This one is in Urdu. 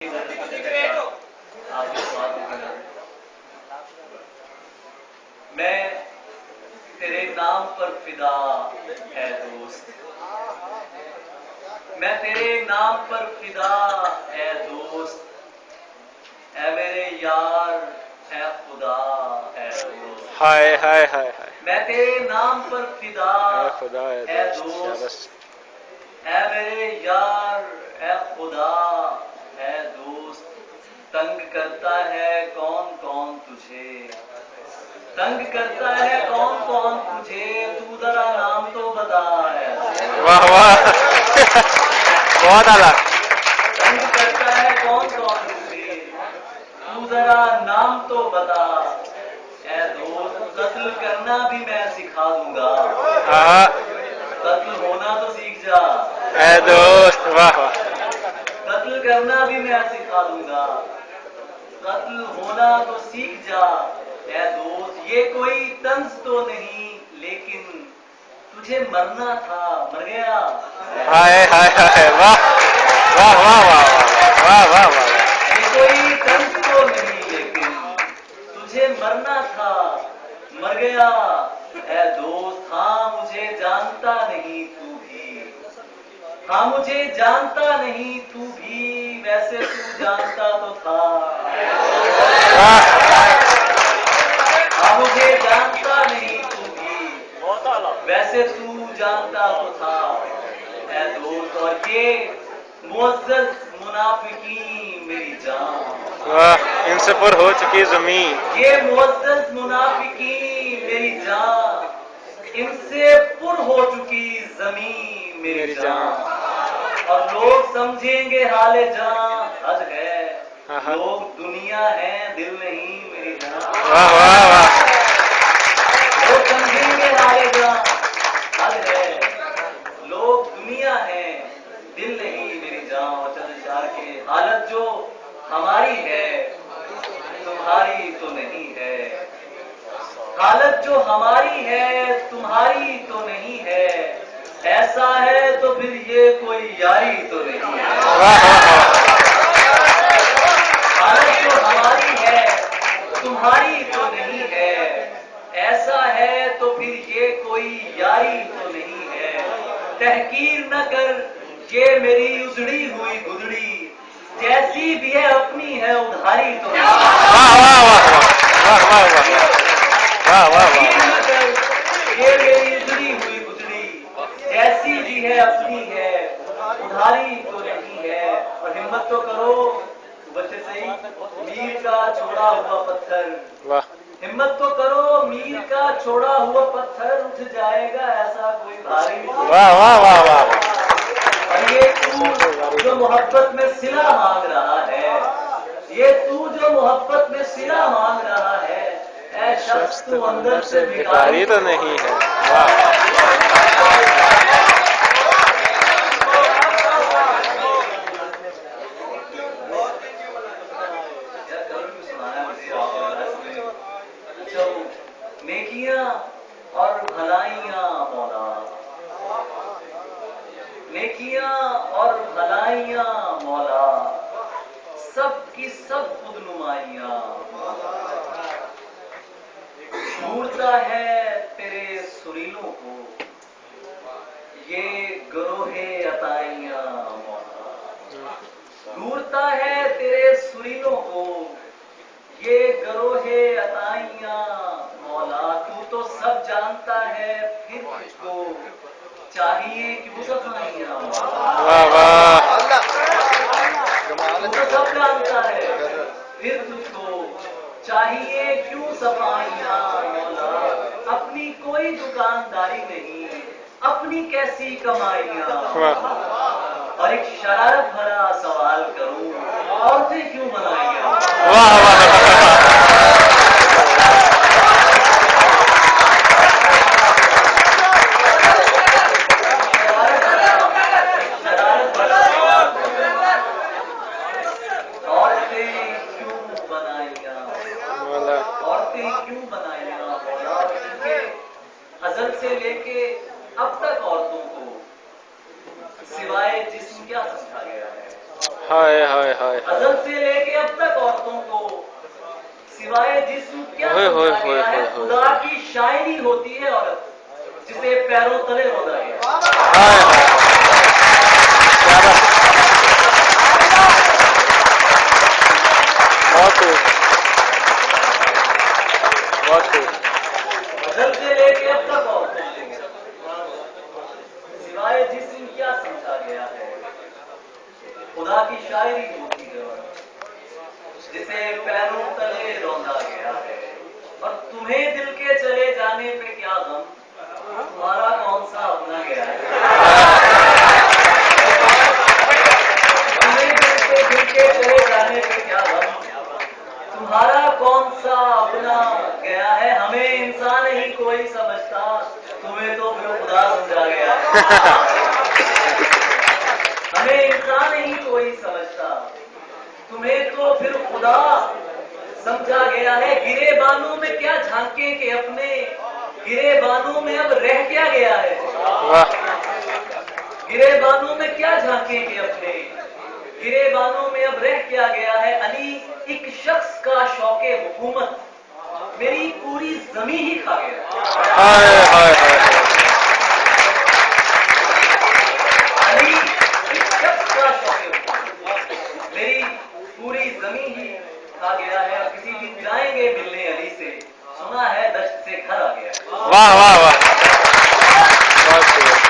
میں تیرے نام پر فدا ہے دوست، میں تیرے نام پر فدا ہے دوست، اے میرے یار اے خدا اے دوست، ہائے ہائے ہائے ہائے، میں تیرے نام پر فدا اے خدا ہے اے دوست، دوست، اے میرے یار اے خدا اے دوست، تنگ کرتا ہے کون کون تجھے، تنگ کرتا ہے کون کون تجھے، تو ذرا نام تو بتا ہے، واہ واہ بہت اعلیٰ، تنگ کرتا ہے کون کون تجھے، تو ذرا نام تو بتا، اے دوست قتل کرنا بھی میں سکھا دوں گا، ہاں قتل ہونا تو سیکھ جا، اے دوست، واہ واہ، قتل کرنا بھی میں سکھا دوں گا، قتل ہونا تو سیکھ جا، اے دوست یہ کوئی طنز تو نہیں لیکن تجھے مرنا تھا مر گیا، ہائے ہائے ہائے، واہ واہ واہ واہ واہ واہ واہ، یہ کوئی طنز تو نہیں لیکن تجھے مرنا تھا مر گیا، اے دوست ہاں مجھے جانتا نہیں تو بھی، ہاں مجھے جانتا نہیں تو بھی، ویسے تو جانتا تو تھا، ہاں مجھے جانتا نہیں تو بھی، ویسے تو جانتا تو تھا، اے دوست اور یہ معزز منافقین میری جان، واہ ان سے پر ہو چکی زمین، یہ معزز منافقین میری جان، ان سے پر ہو چکی زمین میری جان، اور لوگ سمجھیں گے حال جان حد ہے، ہاں لوگ دنیا ہے دل نہیں میری جان، واہ واہ واہ، لوگ سمجھیں گے حال جان حد ہے، لوگ دنیا ہے دل نہیں میری جان، اور چند اشعار کے حالت جو ہماری ہے تمہاری تو نہیں ہے، حالت جو ہماری ہے تمہاری تو نہیں ہے، ایسا ہے تو پھر یہ کوئی یاری تو نہیں ہے، واہ واہ حالت جو ہماری ہے تمہاری تو نہیں ہے، ایسا ہے تو پھر یہ کوئی یاری تو نہیں ہے، تحقیر نہ کر یہ میری اجڑی ہوئی گزڑی، جیسی بھی ہے اپنی ہے ادھاری تو نہیں ہے، واہ واہ واہ واہ واہ واہ واہ واہ تحقیر واہ، نہ کر یہ میری اجڑی ہوئی گزڑی، جیسی بھی ہے اپنی ہے ادھاری تو نہیں ہے، اور ہمت تو کرو بچے صحیح، میر کا چھوڑا ہوا پتھر، واہ ہمت تو کرو میر کا چھوڑا ہوا پتھر اٹھ جائے گا ایسا کوئی بھاری تو نہیں، واہ واہ واہ واہ، اور یہ تو جو محبت میں صلہ مانگ رہا ہے، یہ تو جو محبت میں صلہ مانگ رہا ہے، اے شخص تو اندر سے بھکاری تو نہیں ہے، واہ نیکیاں اور بھلائیاں مولا، نیکیاں اور بھلائیاں مولا، سب کی سب خود نمائیاں، ڈھونڈتا ہے تیرے سریلوں کو یہ گروہ عطائیاں مولا، ڈھونڈتا ہے تیرے سریلوں کو یہ گروہ عطائیاں مولا، تو سب جانتا ہے پھر تجھ کو چاہیے کیوں صفائیاں مولا، واہ واہ، تو سب جانتا ہے پھر تجھ کو چاہیے کیوں صفائیاں مولا، اپنی کوئی دکانداری نہیں اپنی کیسی کمائیاں واہ مولا، اور ایک شرارت بھرا سوال کروں عورتیں کیوں بنائیاں، واہ واہ، شرارت بھرا سوال کروں عورتیں کیوں بنائیاں، مولا عورتیں کیوں بنائیاں مولا، کیونکہ ازل سے لے کے اب تک عورتوں کو سوائے جسم کیا سمجھا گیا ہے، ہائے ہائے ہائے ازل سے لے کے اب تک عورتوں کو سوائے جسم کیا ہوئے ہوئے سمجھا ہوئے گیا ہے؟ ہوئے خدا کی شاعری ہوتی ہے عورت، جسے پیروں تلے روندا گیا۔ ہائے ہائے کیا بات، بہت خوب بہت خوب۔ ازل سے لے کے اب تک عورتوں کو سوائے جسم کیا سمجھا گیا ہے؟ خدا کی شاعری ہوتی ہے جسے پیروں تلے روندا گیا ہے۔ اور تمہیں دل کے چلے جانے پہ کیا غم، تمہارا کون سا اپنا گیا ہے؟ تمہیں دل کے چلے جانے پہ کیا غم، تمہارا کون سا اپنا گیا ہے؟ ہمیں انسان ہی کوئی سمجھتا، تمہیں تو پھر خدا سمجھا گیا ہے۔ ہمیں انسان ہی کوئی سمجھتا، تمہیں تو پھر خدا سمجھا گیا ہے۔ گرے بانوں میں کیا جھانکیں کہ اپنے، گرے بانوں میں اب رہ کیا گیا ہے؟ واہ، گرے بانوں میں کیا جھانکیں کہ اپنے، گرے بانوں میں اب رہ کیا گیا ہے؟ علی ایک شخص کا شوق حکومت میری پوری زمین ہی کھا گیا۔ ہائے ہائے ہائے، علی ایک شخص کا شوق حکومت میری پوری زمین ہی کھا گیا ہے۔ اور کسی دن جائیں گے ملنے علی سے، سنا ہے دشت سے گھر آ گیا ہے۔ واہ واہ واہ، بہت خوب۔